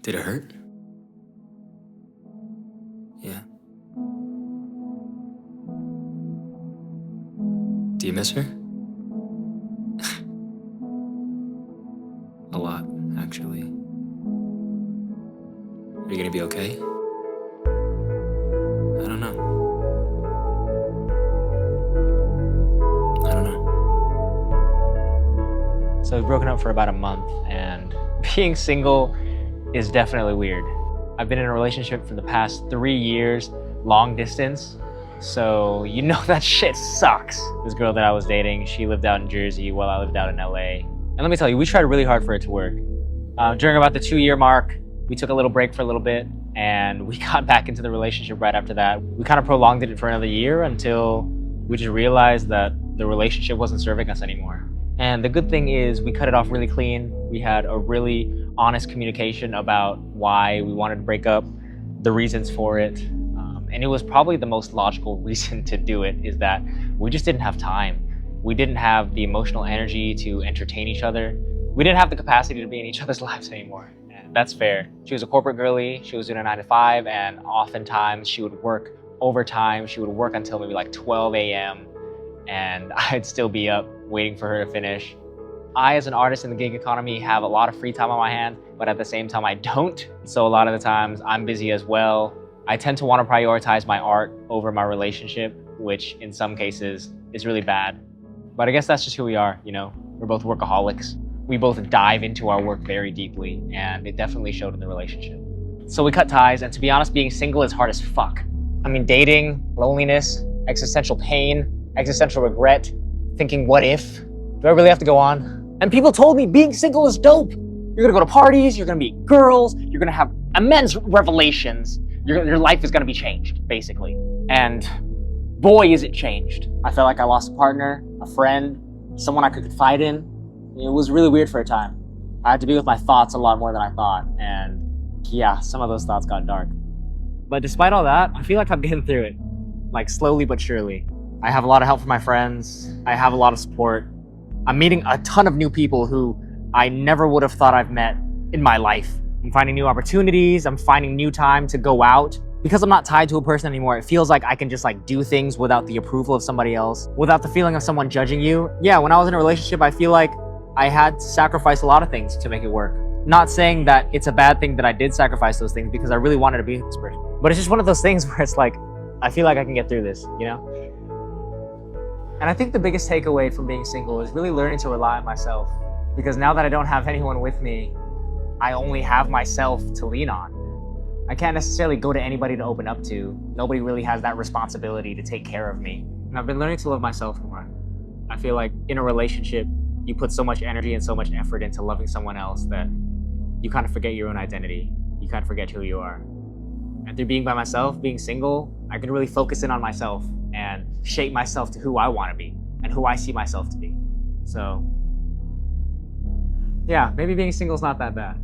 Did it hurt? Yeah. Do you miss her? A lot, actually. Are you gonna be okay? I don't know. I don't know. So we've broken up for about a month, and being single is definitely weird. I've been in a relationship for the past 3 years, long distance, so you know that shit sucks. This girl that I was dating, she lived out in Jersey while I lived out in LA. And let me tell you, we tried really hard for it to work. During about the 2-year mark, we took a little break for a little bit, and we got back into the relationship right after that. We kind of prolonged it for another year until we just realized that the relationship wasn't serving us anymore. And the good thing is we cut it off really clean. We had a really honest communication about why we wanted to break up, the reasons for it. And it was probably the most logical reason to do it, is that we just didn't have time. We didn't have the emotional energy to entertain each other. We didn't have the capacity to be in each other's lives anymore. And that's fair. She was a corporate girly. She was doing a 9 to 5, and oftentimes she would work overtime. She would work until maybe like 12 a.m. and I'd still be up waiting for her to finish. I, as an artist in the gig economy, have a lot of free time on my hand, but at the same time I don't. So a lot of the times I'm busy as well. I tend to want to prioritize my art over my relationship, which in some cases is really bad. But I guess that's just who we are, you know? We're both workaholics. We both dive into our work very deeply, and it definitely showed in the relationship. So we cut ties, and to be honest, being single is hard as fuck. I mean, dating, loneliness, existential pain, existential regret, thinking what if? Do I really have to go on? And people told me being single is dope. You're gonna go to parties, you're gonna meet girls, you're gonna have immense revelations. Your life is gonna be changed, basically. And boy, is it changed. I felt like I lost a partner, a friend, someone I could confide in. It was really weird for a time. I had to be with my thoughts a lot more than I thought. And yeah, some of those thoughts got dark. But despite all that, I feel like I'm getting through it. Like slowly but surely. I have a lot of help from my friends. I have a lot of support. I'm meeting a ton of new people who I never would have thought I've met in my life. I'm finding new opportunities. I'm finding new time to go out. Because I'm not tied to a person anymore, it feels like I can just like do things without the approval of somebody else, without the feeling of someone judging you. Yeah, when I was in a relationship, I feel like I had to sacrifice a lot of things to make it work. Not saying that it's a bad thing that I did sacrifice those things, because I really wanted to be with this person. But it's just one of those things where it's like, I feel like I can get through this, you know? And I think the biggest takeaway from being single is really learning to rely on myself. Because now that I don't have anyone with me, I only have myself to lean on. I can't necessarily go to anybody to open up to. Nobody really has that responsibility to take care of me. And I've been learning to love myself more. I feel like in a relationship, you put so much energy and so much effort into loving someone else that you kind of forget your own identity. You kind of forget who you are. And through being by myself, being single, I can really focus in on myself and shape myself to who I want to be and who I see myself to be. So yeah, maybe being single is not that bad.